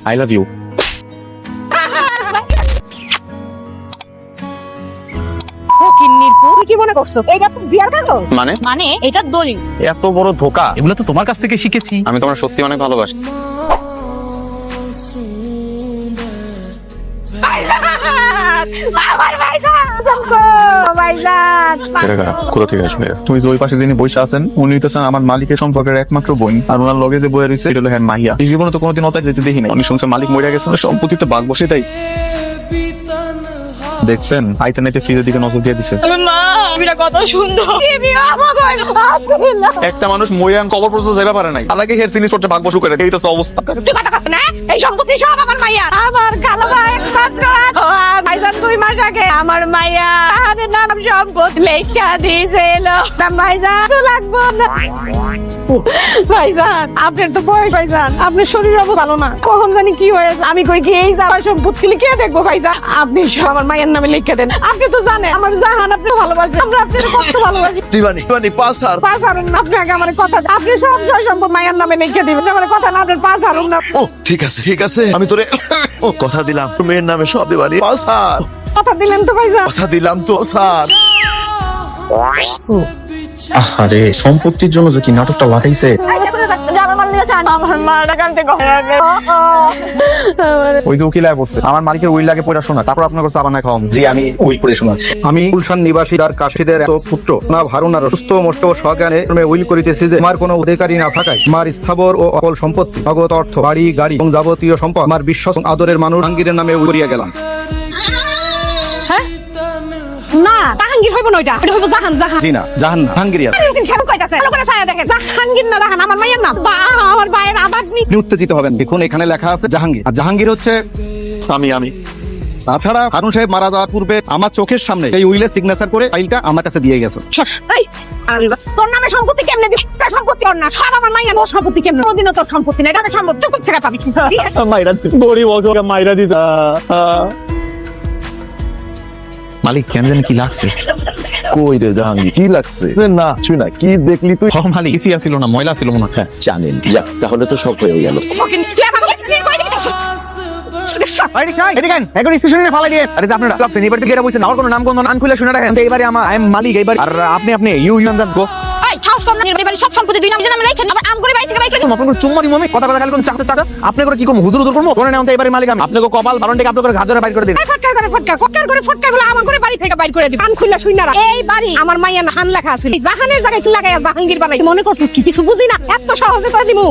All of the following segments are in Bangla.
I love you. কি মনে করছো এইটা তো বিয়ার কাগজ? মানে এটা দলিল। এত বড় ধোকা, এগুলো তো তোমার কাছ থেকে শিখেছি। আমি তোমার সত্যি অনেক ভালোবাসি। কোথা থেকে আসলে তুমি যে ওই পাশে যিনি বসে আছেন উনি হইতেছেন আমার মালিকের সম্পর্কের একমাত্র বোন, আর ওনার লগে যে বইয়া রয়েছে এটা হলো হ্যাঁ মাহিয়া। এই জীবনে তো কোনোদিন অতায় যেতে দেখি না। উনি শুনছে মালিক মরে গেছে, সম্পত্তিতে ভাগ বসে তাই দেখছেন আইতে নাইতে ফ্রিজের দিকে নজর দিয়ে দিছে। কত সুন্দর একটা মানুষ মরিয়ান কবর পর্যন্ত যাইবা পারে নাই, আলাকে হের জিনিস পড়তে ভাগ বসু করে এই তো অবস্থা। এই সম্পত্তি সব আমার মাইয়া, আমার কালো ভাই একমাত্র ভাইজান 2 মাস আগে আমার মাইয়া তাহারের নাম সম্পদ লেখা দিয়েছিল। ভাইজান লাগবো না ভাইজান, আপনার তো বয়স ভাইজান, আপনার শরীর অবস্থা ভালো না, কখন জানি কি হয়েছে। আমি কই কি এই যাওয়ার সম্পত্তি লিখে দেখবো ভাইজান, আপনি সব আমার মায়ের নামে লিখে দেন। আপনি তো জানেন আমার জাহান আপনি ভালোবাসেন, আমরা আপনার কত ভালোবাসি। দিবানি পাঁচ হারুন না, আপনি আগে আমার কথা, আপনি সব সম্পদ মায়ের নামে লিখে দিবেন। আমার কথা না, আপনার 5 হারুন না। ও ঠিক আছে আমি তোরে কথা দিলাম, মেয়ের নামে সব দিবানি পাঁচ হার। কথা দিলেন তো ভাইজান? কথা দিলাম তো স্যার। আরে সম্পত্তির জন্য যে কি নাটকটা লাগাইছে। ওই যে উকিল বলছে আমার মালিকের উইল লাগে পড়া শোনা, তারপর আপনার কাছে আবার না খাওয়াম। জি আমি উইল পড়ে শোনাচ্ছি। আমি গুলশান নিবাসী তার কাশিদের পুত্র না হারুনার সুস্থ মস্ত সজ্ঞানে উইল করিতেছি যে আমার কোনো অধিকারী না থাকায় আমার স্থাবর ও অকল সম্পত্তি, নগদ অর্থ, বাড়ি গাড়ি এবং যাবতীয় সম্পদ আমার বিশ্বাস আদরের মানুষ জাহাঙ্গীরের নামে উইল করিয়া গেলাম। না জাহাঙ্গীর হইব না, ওইটা হইব জাহান। জি না জাহান না জাহাঙ্গীর। জাহাঙ্গীর না জাহান আমার মায়ের নাম। আমার ভাইয়ের আবাদ নি। আপনি উত্তেজিত হবেন, দেখুন এখানে লেখা আছে জাহাঙ্গীর, আর জাহাঙ্গীর হচ্ছে আমি। তাছাড়া হারুন সাহেব মারা যাওয়ার পূর্বে আমার চোখের সামনে এই উইলে সিগনেচার করে ফাইলটা আমার কাছে দিয়ে গেছে। তোর নামে সম্পত্তি কেমনে দিবি? সম্পত্তি ওর না, সব আমার মায়ের সম্পত্তি কেমনে? কোনদিনও তোর সম্পত্তি নাই, এটা সম্পত্তি চুপ থেকে পাবি। মাইরা গরিব ওকে মাইরা দিছ। মালিক কেন জানি কি লাগছে। কই রে জাহাঙ্গীর কি লাগছে? না তুই না কি দেখলি তুই? মালিক এসি আসিল না, ময়লা ছিল মনে হয়। জানেন যা, তাহলে তো সব হয়ে গেল। আপনি সব সম্পত্তি দুই নামে জানা লেখেন, আবার আম করে বাড়ি থেকে বাইরে চুম্মা দিমো কথা কথা খালি কোন চাচা চাচা আপনি করে কি করব হুদুর হুদুর করব কোনে নাও তো এবারে মালিক আমি আপনাকে কপাল বারণ থেকে আপনাকে ঘাট ধরে বাইর করে দিন। ফটকা গুলো আমার করে বাড়ি থেকে বাইর করে দিন। আম খুললা শুই না, এই বাড়ি আমার মাইয়া নাম লেখা আছে, জাহানের জায়গায় লাগায়া জাহাঙ্গীর বানাই। মনে করছিস কি কিছু বুঝি না? এত সহজে করে দিমু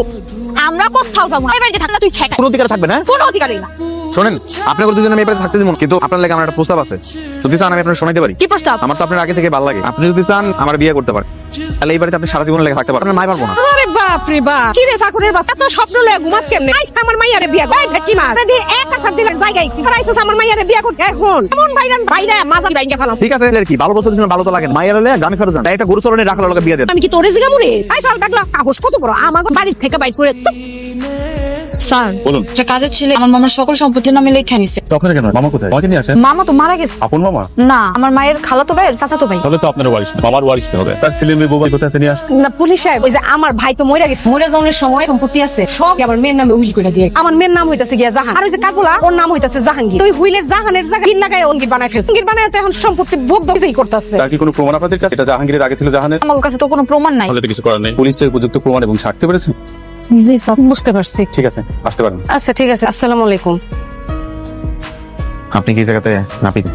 আমরা কোথাও যাবো না। এই বাড়িতে থাকলে তুই ঠেকা কোনো অধিকার থাকবে না, কোনো অধিকারই না। শোনেন আপনার করতে জন্য আমি এবারে থাকতে দিব, কিন্তু আপনার লাগে আমার একটা প্রস্তাব আছে। যদি চান আমি আপনার শোনাইতে পারি। কি প্রস্তাব? আমার তো আপনার আগে থেকে ভালো লাগে, আপনি যদি চান আমার বিয়ে করতে পারেন তাহলে এই বাড়িতে আপনি সারা জীবন লেগে থাকতে পারবেন। মাই পারবো না। আরে বাপ রে বাপ, কি রে চাকরের বাচ্চা, এত স্বপ্ন লয়ে ঘুমাস কেমনে? আইস আমার মাইয়ারে বিয়া কই ভেটকি মার রে একটা সাত দিনের জায়গায় আইছস আমার মাইয়ারে বিয়া করতে। এখন এমন বাইরা মাজা বাইঙ্গা ফেলাম। ঠিক আছে কি ভালো বছর দিন ভালো তো লাগে মাইয়ার হলে গামি ফেরত যান, একটা গরু চরণে রাখলা লগে বিয়ে দেন। আমি কি তোরে জিগা মুরে আই সাল ডাকলা কাগজ কত বড় আমার বাড়ি থেকে বাইর করে। স্যার বলুন। একটা কাজের ছেলে আমার মামার সকল সম্পত্তির নামে লেখা নিছে। তখন কেন মামা কোথায়? আমাকে নিয়ে আসেন। মামা তো মারা গেছে। আপন মামা না, আমার মায়ের খালাতো ভাই আর চাচাতো ভাই। তাহলে তো আপনার ওয়ারিশ বাবার ওয়ারিশ হবে। তার ছেলে মেয়ে বউ কোথায় আছে নিয়ে আসেন। না পুলিশ সাহেব, ওই যে আমার ভাই তো মরে গেছে, মরে যাওয়ার সময় সম্পত্তি আছে সব আমার মেয়ের নামে উইল করে দিয়ে। আমার মেয়ের নাম হইতাছে গিয়া জাহান, আর ওই যে কাজলা ওর নাম হইতাছে জাহাঙ্গীর। তো ওই হুইলের জাহানের জায়গা কিন লাগায় অঙ্গির বানায় ফেলছে। অঙ্গির বানায় তো এখন সম্পত্তি ভোগ দখলই করতেছে। তার কি কোনো প্রমাণ আপনাদের কাছে? এটা জাহাঙ্গীরের আগে ছিল জাহানের। আমার কাছে তো কোনো প্রমাণ নাই। তাহলে তো কিছু করার নেই, পুলিশ চেয়ে উপযুক্ত প্রমাণ এবং সাক্ষ্য পেয়েছে। জি স্যার বুঝতে পারছি। ঠিক আছে আসতে পারেন। আচ্ছা ঠিক আছে, আসসালামু আলাইকুম। আপনি কি জায়গাতে নাপিত?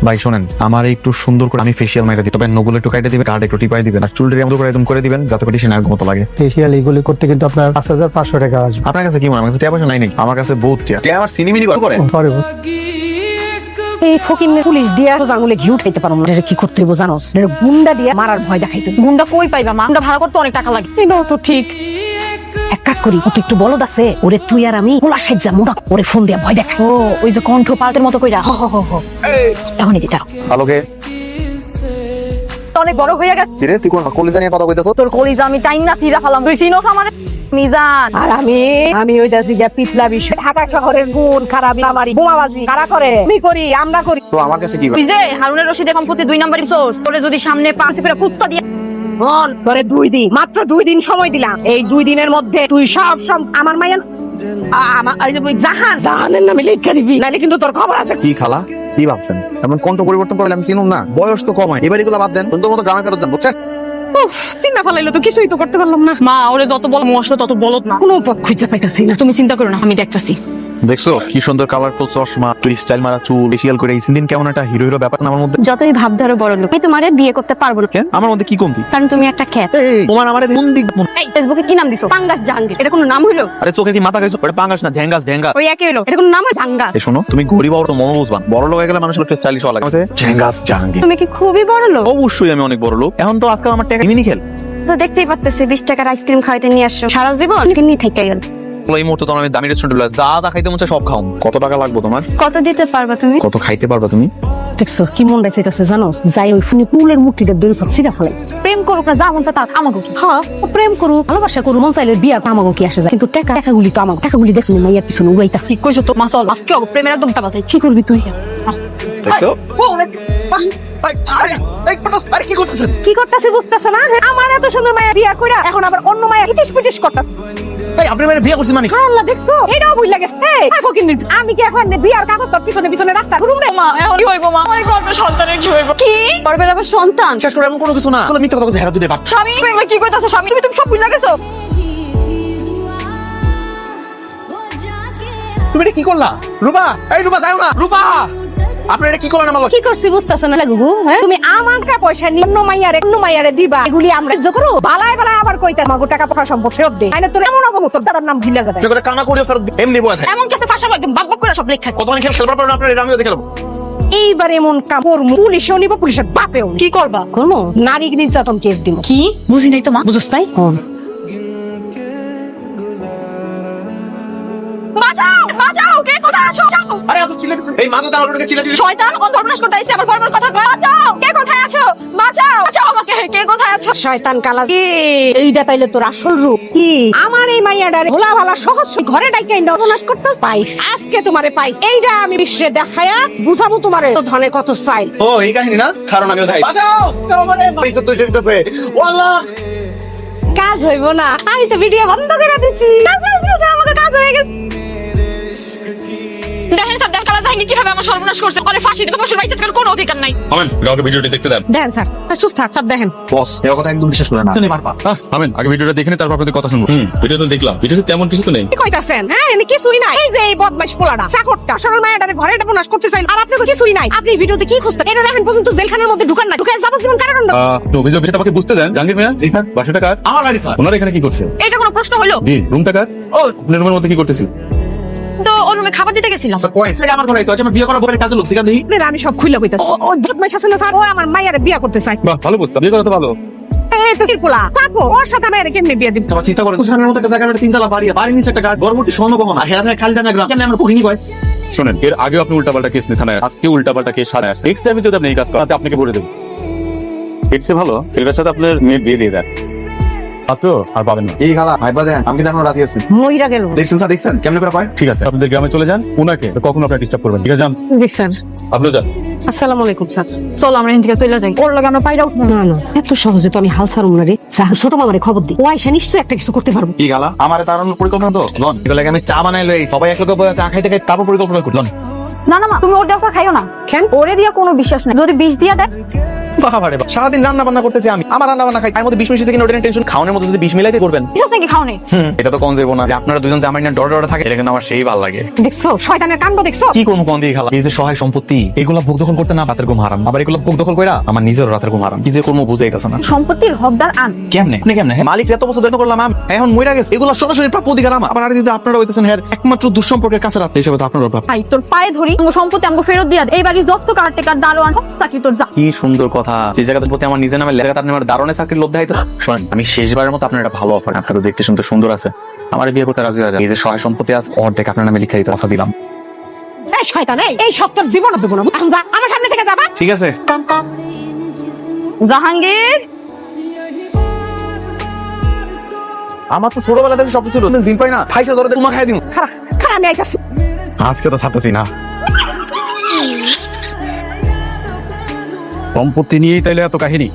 ভাই শোনেন, আমার একটু সুন্দর করে আমি ফেশিয়াল মাইরা দিই, তবে নগুলো একটু কাটে দিবেন, কার্ড একটু টিপাই দিবেন, আর চুলটা এমন করে একদম করে দিবেন যাতে করে সে নাক মতো লাগে। ফেশিয়াল এইগুলি করতে কিন্তু আপনার 5500 টাকা আসবে। আপনার কাছে কি মনে হয়? আমার কাছে টাকা পয়সা নাই নাকি? আমার কাছে বহুত টাকা। আমার সিনিমিনি করে পরে এই ফকিন্নের পুলিশ দিয়া তো আঙুলে ঘি উঠাইতে পারো না। এটা কি করতে হইব জানোস? এটা গুন্ডা দিয়া মারার ভয় দেখাইতে। গুন্ডা কই পাইবা মা? গুন্ডা ভাড়া করতে অনেক টাকা লাগে। এটাও তো ঠিক। এক কাজ করি, ও তো একটু বলদ আছে, ওরে তুই আর আমি ওলা সাইজা মোটা ওরে ফোন দিয়া ভয় দেখাই। ও ওই যে কণ্ঠ পাল্টের মতো কইরা হ হ হ হ এখনই দিতা। আলোকে অনেক বড় হয়ে গেছে। কিরে তুই কোন কলিজা নিয়ে কথা কইতাছ? তোর কলিজা আমি টাইম না সিরা ফেলাম। তুই চিনো আমারে মিজান? আর আমি ওইটা জিগা পিতলা বিষয়। ঢাকা শহরের গুণ খারাপ আমারই বোমাবাজি কারা করে? আমি করি, আমরা করি। তো আমার কাছে কি? তুই যে হারুনের রশিদের সম্পত্তি 2 নাম্বার ইসোস, তোরে যদি সামনে 5 পেরা কুত্তা দিয়ে তোরে 2 দিন, মাত্র 2 দিন সময় দিলাম। এই 2 দিনের মধ্যে তুই সব আমার মায়ের জাহানের নামে লেখা দিবি, নাহলে কিন্তু তোর খবর আছে। কি খালা কি ভাবছেন? এমন কণ্ঠ পরিবর্তন করলে আমি চিনুম না? বয়স তো কম হয়, এবার এগুলো বাদ দেন, তোর মতো গ্রামে ফেরত দেন, বুঝছেন? চিন্তা ফালাইলো তো কিছুই তো করতে পারলাম না। মা ওরে যত বল মশলা তত বলত না। কোনো পথ খুঁজে পাইতাছি না। তুমি চিন্তা করো না, আমি দেখতাছি। দেখছো কি সুন্দর কালারফুল চশমা, তুই স্টাইল মারা চুল, ফেশিয়াল করে দিন কেমন একটা হিরো হিরো ব্যাপার না আমার মধ্যে? যতই ভাব ধরো বড় লোক, আমি তোমারে বিয়ে করতে পারবো না, কেন? আমার মধ্যে কি কমতি? কারণ তুমি একটা খ্যাত। তোমার আমারে কোন দিক? এই ফেসবুকে কি নাম দিছো? পাঙ্গাস জাহাঙ্গীর। এটা কোনো নাম হইলো? আরে চোখে কি মাথা গেছো? ওটা পাঙ্গাস না, ঝ্যাঙ্গাস ঝ্যাঙ্গা। ওই একই হইলো। এটা কোনো নাম হয়? জাঙ্গা। এ শোনো, তুমি গরিব আর তো মনোবুঝবান, বড় লোক হয়ে গেলে মানুষের একটু স্টাইলিশ হওয়া লাগে। ঝ্যাঙ্গাস জাহাঙ্গীর। তুমি কি খুবই বড় লোক? অবশ্যই আমি অনেক বড় লোক। এখন তো আজকাল আমার টাকা মিনি খেল। তো দেখতেই পাচ্তেছি 20 টাকার আইসক্রিম খাইতে নিয়ে আসছো, সারা জীবন নিয়ে থেকে গেল। এই মুহূর্তে তো আমি দামি রেস্টুরেন্টে যা যা খাইতে মন চায় সব খাও। কত টাকা লাগবে তোমার? কত দিতে পারবা তুমি? কত খাইতে পারবা তুমি? দেখছো কি মন চাইতেছে জানো? যাই ওই শুনি ফুলের মুঠিটা দই সিরা ফেলে। প্রেম করুক না, যা মন চায় তা আমাকে কি। হ্যাঁ, ও প্রেম করুক, ভালোবাসা করুক, মন চাইলে বিয়া আমাকে কি আসে যায়। কিন্তু টাকাগুলি তো আমাকে, টাকাগুলি দেখছো না মাইয়ার পিছনে উড়াইতাছে। ঠিক কইছো তো মা, চল আজকে হবে প্রেমের একদম টাকা চাই। কি করবি তুই? দেখছো? আরে কি করতেছেন? কি করতেছে বুঝতেছ না? আমার এত সুন্দর মায়া বিয়া কইরা এখন আবার অন্য মায়া ইতিশ পিটিশ করতে। এই আপনি মানে বিয়ে করছেন মানে? আল্লাহ দেখছো, এটাও বুঝলা গেছে। এই ফকিন্নির, আমি কি এখন বিয়ার কাগজ তোর পিছনে পিছনে রাস্তা ঘুরুম রে? মা এখন কি হইব মা? অনেক গর্বের সন্তানের কি হইব? কি করবেন আবার সন্তান? শেষ করে এমন কোনো কিছু না, তুমি মিথ্যা কথা হেরা দিতে পারো। স্বামী এগুলো কি কইতাছো? স্বামী তুমি সব ভুলে গেছো। তুমি এটা কি করলা রূপা? এই রূপা যাও না, রূপা আপনি এটা কি করলেন? আমার কি করছি বুঝতেছ না গুগু? হ্যাঁ, তুমি আমার টাকা পয়সা নিয়ে অন্য মাইয়ারে দিবা, এগুলি আমরা যে করো বালায় বালায় আবার কইতা মাগো টাকা পয়সা সম্পদ ফেরত দে। আইনা তোর এমন অবগত তোর দাদার নাম ভুলে যাবে। সে করে কানা করিও ফেরত দিবে, এমনি বয়া থাকে। এমন কাছে ভাষা একদম বাক বাক করে সব লেখা। কতদিন খেল খেলবার পর আপনার এটা আমিও দেখে নেবো। এইবার এমন কাম করমু, পুলিশেও নিব, পুলিশের বাপেও নিব। কি করবা? করমু নারী নির্যাতন কেস দিব। কি বুঝি নাই তো মা। বুঝছ তাই? বাঁচাও বাঁচাও, কে কোথায় আছো? যাও। আরে এত চিল্লাছিস? এই মাগো দাও আপনাকে চিল্লাছিস? শয়তান কোন ধর্মনাশ করতে আইছে, আবার গর্বের কথা কয়। বাঁচাও, কে কোথায় আছো? বাঁচাও বাঁচাও আমাকে, কে কোথায় আছো? শয়তান কালা, এইটা তাইলে তোর আসল রূপ কি? আমার এই মাইয়াডারে ভোলা ভালা সহজ ঘরে ডাইকা ইন্দাস করতে পাইস। আজকে তোমারে পাইস, এইটা আমি বিশ্বে দেখায়া বুঝাবো তোমারে তো ধনে কত চাইল। ও এই কাহিনী না, কারণ আমি ওধাই বাঁচাও বাঁচাও মানে ইজ্জত তো যেতেছে। ওয়াল্লাহ কাজ হইব না, আমি তো ভিডিও বন্ধ করে দিছি। আমাকে কাজ হয়ে গেছে। দেখেন স্যার, দেখালা যায়নি কিভাবে আমার সর্বনাশ করছে। পরে ফাঁসি দিতে বসে বাইচে থাকার কোনো অধিকার নাই। আমেন কাউকে ভিডিওটি দেখতে দেন। দেখেন স্যার, চুপ থাক স্যার, দেখেন। বস এই কথা একদম বিশ্বাস করে না। তুমি পারবা। আমেন আগে ভিডিওটা দেখে নে, তারপর আপনাদের কথা শুনবো। ভিডিও তো দেখলাম, ভিডিওতে তেমন কিছু তো নেই। কি কইতাছেন? হ্যাঁ, এনে কিছুই নাই। এই যে এই বদমাইশ পোলাটা চাকরটা সরল মায়াডারে ঘরে ডাবনাশ করতে চাইল, আর আপনি তো কিছুই নাই। আপনি ভিডিওতে কি খুঁজতেন? এটা এখন পর্যন্ত জেলখানার মধ্যে ঢুকান না, ঢুকে যাবজ্জীবন কারাদণ্ড। অভিযোগ বিষয়টা আমাকে বুঝতে দেন। জাহাঙ্গীর মিয়া, জি স্যার, বাসাটা কার? আমার বাড়ি স্যার। ওনারা এখানে কি করছে? এটা কোনো প্রশ্ন হলো? জি, রুমটা কার? ও আপনার রুমের মধ্যে কি করতেছিল? তো ওর রুমে খাবার দিতে গেছিলাম। পয়েন্ট এই আমার ঘরে আইছো, আমি বিয়ে করার পরে কাজে লোক শিখান দিই। আপনারা আমি সব খুইলা কইতাছি। ও বদমাইশ আছে না স্যার, ও আমার মাইয়ারে বিয়া করতে চাই। বাহ, ভালো বুঝতাম, বিয়ে করা তো ভালো। এই তো পোলা পাকো, ওর সাথে মাইয়ারে কেমনে বিয়া দিব? তোমার চিন্তা করে কুশানের মতো একটা জায়গায় একটা তিনতলা বাড়ি, বাড়ির নিচে একটা গাছ, গর্ভবতী স্বর্ণবহন, আর হেরাতে খালডাঙ্গা গ্রাম। কেন আমরা পড়িনি কয়? শোনেন, এর আগেও আপনি উল্টাপাল্টা কেস নিয়ে থানায়, আজকে উল্টাপাল্টা কেস সারায় আসছে। নেক্সট টাইমে যদি আপনি এই কাজ করেন, তাতে আপনাকে বলে দেবো। এর চেয়ে ভালো ছেলেটার সাথে আপনার মেয়ের বিয়ে দিয়ে দেন, মাত্র আর পাবেন না। এই খালা ভাইবা দেন, আমি কিন্তু এখন রাজি আছি। মইরা গেল। দেখছেন স্যার, দেখছেন কেমনে করে কয়? ঠিক আছে, আপনাদের গ্রামে চলে যান, ওনাকে কখনো আপনার ডিস্টার্ব করবেন। ঠিক আছে, যান। জি স্যার। আপনিও যান। আসসালামু আলাইকুম স্যার। চল আমরা এখান থেকে চলে যাই, ওর লগে আমরা পাইরা উঠবো না না, এত সহজে তো আমি হাল ছাড়ব না রে। ছোট মামারে খবর দিই, ও আইসা নিশ্চয়ই একটা কিছু করতে পারবো। কি গালা আমার তাড়ানোর পরিকল্পনা তো লন, এগুলো আমি চা বানাই লই, সবাই একলগে বসে চা খাইতে খাইতে তারপর পরিকল্পনা করলন। না না মা, তুমি ওর দেওয়া খাইও না। কেন? ওরে দিয়া কোনো বিশ্বাস নাই, যদি বিষ দিয়া দেয়। বাবারে বাবা, সারাদিন রান্না বান্না করতেছি আমি, আমার রান্না বান্না খাই, তার মধ্যে 20 মিনিট থেকে ওটা টেনশন। খাওয়ানোর মধ্যে যদি 20 মিলাইতে করবেন, বিশ্বাস নাকি খাও নেই? এটা তো কোন যাবো না যে আপনারা দুজন যে আমার নিয়ে ডরে ডরে থাকে, এটা কিন্তু আমার সেই ভালো লাগে। দেখছো শয়তানের কাণ্ড দেখছো? কি করবো কোন দিকে খালা? এই যে সহায় সম্পত্তি, এগুলা ভোগ দখল করতে না রাতের ঘুম হারাম, আবার এগুলা ভোগ দখল কইরা আমার নিজের রাতের ঘুম হারাম। কি যে করবো বুঝাইতেছে না। সম্পত্তির হকদার আন। কেমনে কেমনে মালিক এত বছর দেখতে করলাম আমি, এখন মইরা গেছে, এগুলা সরাসরি প্রাপ্য অধিকার আমার। আবার আর যদি আপনারা হইতেছেন হ্যাঁ একমাত্র দুঃসম্পর্কের কাছে রাখতে হিসেবে তো আপনারা প্রাপ্য। ভাই তোর পায়ে ধরি, আমার সম্পত্তি আমাকে ফেরত দিয়া দে। এই বাড়ির যত কার্টেকার দারোয়ান চাকরি তোর যা। কি সুন্দর কথা, যে জায়গাটার প্রতি আমার নিজের নামে লেখা, তার নামে দারুণে চাকরির লোভ দেখাইতো। শোনেন, আমি শেষবারের মতো আপনার একটা ভালো অফার, আপনারা দেখতে শুনতে সুন্দর আছে, আমার বিয়ে করতে রাজি হয়ে যান। এই যে সহায় সম্পত্তি আছে অর্ধেক আপনার নামে লিখে দিতে কথা দিলাম। এই শয়তান, এই সব তোর জীবনও দেবো না। এখন যা, আমার সামনে থেকে যাবা। ঠিক আছে। জাহাঙ্গীর, আমার তো ছোটবেলা থেকে স্বপ্ন ছিল জিন পাই না, খাইছে ধরে তোমার খাই দিন। খারাপ খারাপ, আমি আইতাছি। আজকে তো ছাড়তেছি না। সম্পত্তি নিয়েই তাইলে এত কাহিনী?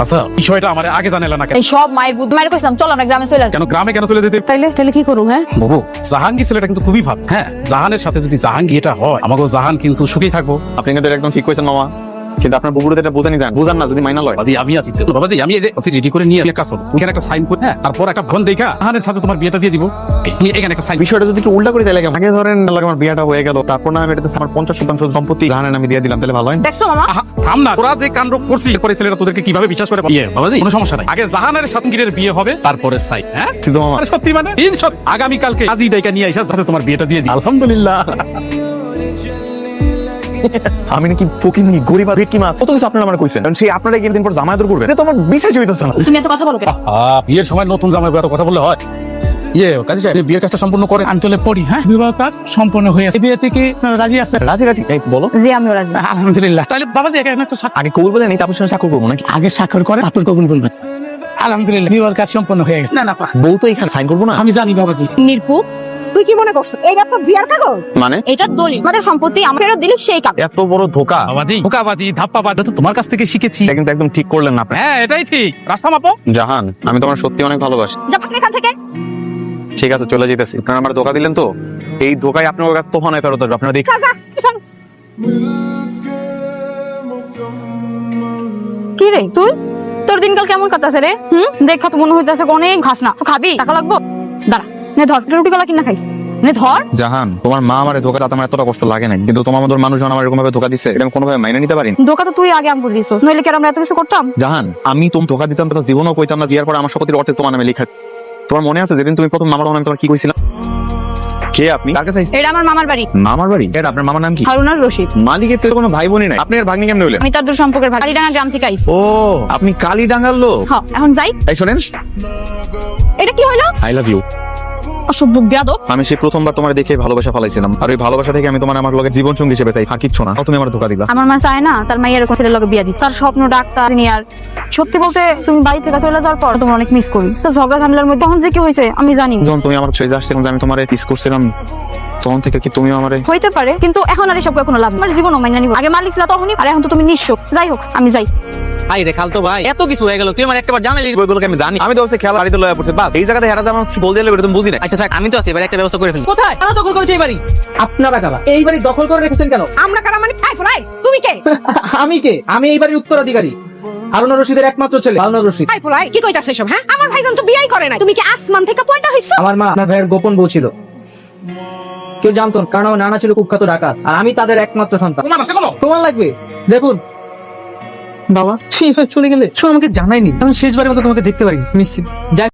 আচ্ছা বিষয়টা আমার আগে জানালে না কেন? এই সব মায়ের বুদ্ধি মায়ের কইছিলাম চল আমরা গ্রামে চলে আসি। কেন গ্রামে কেন চলে যেতে? তাইলে তাইলে কি করুম? হ্যাঁ বাবু জাহাঙ্গীর ছেলেটা কিন্তু খুবই ভালো। হ্যাঁ জাহানের সাথে যদি জাহাঙ্গীর এটা হয় আমাকে জাহান কিন্তু সুখী থাকবো। আপনি কিন্তু একদম ঠিক কইছেন মামা, কিন্তু আপনার বুবুরে এটা বোঝানি যান, বুঝান না যদি মাইনা লয়। বাবাজি আমি আছি তো। বাবাজি আমি এই যে অতি রেডি করে নিয়ে একটা কাজ করব। ওখানে একটা সাইন করে হ্যাঁ তারপর একটা ফোন দেখা জাহানের সাথে তোমার বিয়েটা দিয়ে দিব। তুমি এখানে একটা সাইন। বিষয়টা যদি একটু উল্টা করে তাহলে কেমন? আগে ধরেন লাগে আমার বিয়েটা হয়ে গেল, তারপর না আমি এটাতে আমার 50% সম্পত্তি জাহানের নামে দিয়ে দিলাম, তাহলে ভালো হয় না? দেখছো মামা? আহা, থাম না, তোরা যে কাণ্ড করছিস এরপরে ছেলেরা তোদেরকে কিভাবে বিশ্বাস করে? ইয়ে বাবাজি কোনো সমস্যা নাই, আগে জাহানের সাতঙ্গীরের বিয়ে হবে তারপরে সাইন। হ্যাঁ কিন্তু মামা আরে সত্যি মানে আগামী কালকে আজি ডাইকা নিয়ে আইসা যাতে তোমার বিয়েটা দিয়ে দিই। আলহামদুলিল্লাহ। আমি নাকি ফকিনি গরিব আর ভেটকি মাছ কত কিছু আপনারা আমার কইছেন, কারণ সেই আপনারা গিয়ে দিন পর জামায়াত করবেন, এটা তো আমার বিশ্বাস হইতেছে না। তুমি এত কথা বলো কেন? বিয়ের সময় নতুন জামাই এত কথা বললে হয়? ইয়ে কাজী সাহেব বিয়ের কাজটা সম্পূর্ণ করে আঞ্চলে পড়ি, হ্যাঁ বিবাহ কাজ সম্পন্ন হয়ে আছে। বিয়ে থেকে রাজি আছে? রাজি রাজি এই বলো। জি আমিও রাজি। আলহামদুলিল্লাহ। তাহলে বাবাজি এখানে একটা আগে কবুল বলে নেই, তারপর সঙ্গে স্বাক্ষর করবো নাকি? আগে স্বাক্ষর করে তারপর কবুল বলবেন। আলহামদুলিল্লাহ বিবাহ কাজ সম্পন্ন হয়ে গেছে। না না পা, বউ তো এখানে সাইন করবো না? আমি জানি বাবাজি। নির্ভুল তুই কি মনে করছিস এইটা তো বিয়ার কাগজ? মানে এটা দলিল আমাদের সম্পত্তি আমার ফেরত দিলে সেই কাজ। এত বড় ধোকা, বাবাজি ধোকাবাজি ধাপ্পাবাজি তো তোমার কাছ থেকে শিখেছি। এটা কিন্তু একদম ঠিক করলেন না আপনি। হ্যাঁ এটাই ঠিক। রাস্তা মাপো। জাহান আমি তোমার সত্যি অনেক ভালোবাসি। যা পাকলে এখান থেকে। ঠিক আছে চলে যেতেছি, আপনারা আমার ধোকা দিলেন তো, এই ধোকায় আপনার কাছে তোফান হয়ে ফেরত আসবে, আপনারা দেখ। যা, পিছন। কি রে তুই তোর দিনকাল কেমন কাটতেছে রে? দেখা তো মনে হইতেছে অনেক ঘাস না খাবি, টাকা লাগবো? দাঁড়া নে ধর রুটি কলা কিনা খাইস, নে ধর। জাহান তোমার মা আমার ধোকা দাতে আমার এতটা কষ্ট লাগে নাই, কিন্তু তোমার মতো মানুষ আমার এরকম ভাবে ধোকা দিচ্ছে, এটা আমি কোনোভাবে মাইনে নিতে পারি না। দোকা তো তুই আগে আমাকে দিছিস, নইলে কি আর আমরা এত কিছু করতাম? জাহান আমি তুমি ধোকা দিতাম তো জীবনও কইতাম না, বিয়ার পর আমার সম্পত্তির অর্ধেক তোমার নামে লেখা। তোমার মনে আছে যেদিন তুমি প্রথম মামার নামে তোমার কি কইছিলাম? কে আপনি? কার কাছে আইছেন? এটা আমার মামার বাড়ি। মামার বাড়ি? এটা আপনার মামার নাম কি? হারুন আর রশিদ। মালিকের তো কোনো ভাই বোনই নাই, আপনি এর ভাগ্নি কেমনে হইলেন? আমি তার দূর সম্পর্কের ভাই, কালীডাঙ্গা গ্রাম থেকে আইছি। ও আপনি কালীডাঙ্গার লোক? হ্যাঁ এখন যাই। এই শোনেন, এটা কি হইলো? I love you. অসভ্য বেয়াদব। আমি সেই প্রথমবার তোমার দেখে ভালোবাসা ফলাইছিলাম, আর ওই ভালোবাসা থেকে আমি তোমার আমার লগে জীবন সঙ্গী হিসেবে চাই, আর কিচ্ছু না। তুমি আমার ধোকা দিবা। আমার মা চায় না তার মাইয়ের এরকম ছেলের লগে বিয়া দিতে। তার স্বপ্ন ডাক্তার ইঞ্জিনিয়ার। সত্যি বলতে তুমি বাড়ি থেকে চলে যাওয়ার পর তোমার অনেক মিস করি। তো ঝগড়া ঝামেলার মধ্যে তখন যে কি হয়েছে আমি জানি না। যখন তুমি আমার ছয় আসছিলাম যে আমি তোমার মিস করছিলাম, তখন থেকে কি তুমি আমারে? হইতে পারে, কিন্তু এখন আর এসব কোনো লাভ নেই। আমার জীবনও মাইনা নিব। আগে মালিক ছিল তখনই, আর এখন তো তুমি নিঃস্ব। যাই হোক আমি যাই। ভাই রে খালতো ভাই এত কিছু হয়ে গেল, তুই আমার একটাবার জানালি। বইগুলোকে আমি জানি, আমি তো হচ্ছে খেলা বাড়িতে লয়া পড়ছে, বাস এই জায়গাতে হেরা যেমন বল দিলে তুমি বুঝি না। আচ্ছা থাক, আমি তো আছি, এবার একটা ব্যবস্থা করে ফেলি। কোথায় কারা দখল করেছে এই বাড়ি? আপনারা কারা এই বাড়ি দখল করে রেখেছেন কেন? আমরা কারা মানে? আই ফলাই তুমি কে? আমি কে? আমি এই বাড়ির উত্তরাধিকারী, হারুন আর রশিদের একমাত্র ছেলে হারুন আর রশিদ। আই ফলাই কি কইতাছ এসব? হ্যাঁ আমার ভাইজান তো বিয়াই করে নাই, তুমি কি আসমান থেকে পয়দা হইছো? আমার মা আপনার ভাইয়ের গোপন বউ ছিল, কেউ জানতো না, কারণ আমার নানা ছিল কুখ্যাত ডাকাত, আর আমি তাদের একমাত্র সন্তান। প্রমাণ লাগবে? দেখুন বাবা, ঠিক চলে গেলে আমাকে জানাইনি, আমি শেষবারের মতো তোমাকে দেখতে পারি নিশ্চিত।